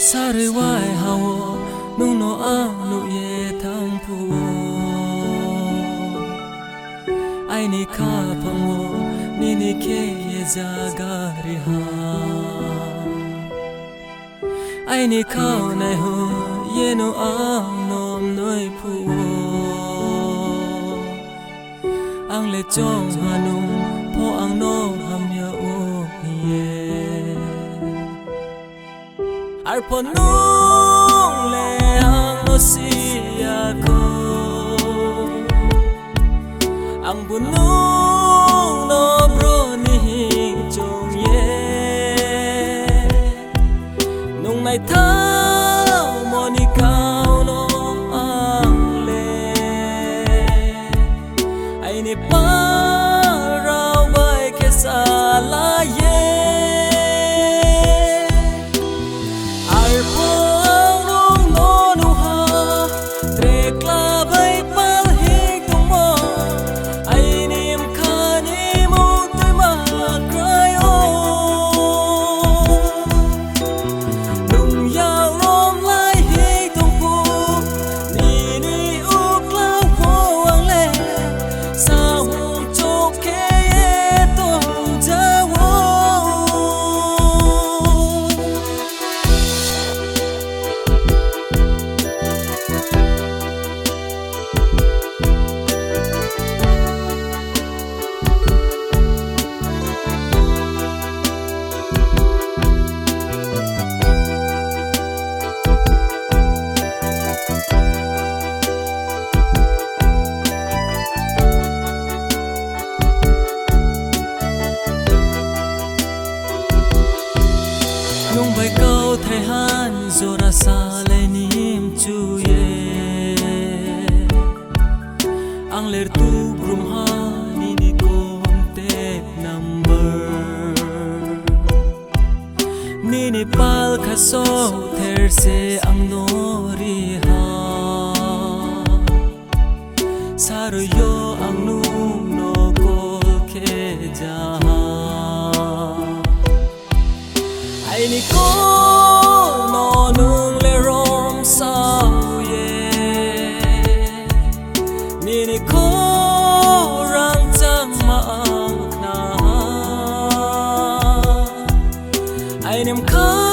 Sari wai hawo nung no anu ye thang phu ai ni kha phango ni ke ye zaga ri ha ai ni khao nai ho ye no ang nom noi phu ang le chong hanu pho ang no ham ya o ye ar pho nung le ang no si ya ko ang bu nung no bro ni hing chong ye nung nai thao mo ni cao no ang le ai ni pa rao bai ke sa la ye nung bai câu thầy han zora sa le nim chu ye ang ler tu grum ha ni contact number ni pal kha so ther se ang no ri ha saro yo ang nung no kol khe ja ai ni ko no nung le rom sao ye ni ko rang chang ma ang na ai nem kha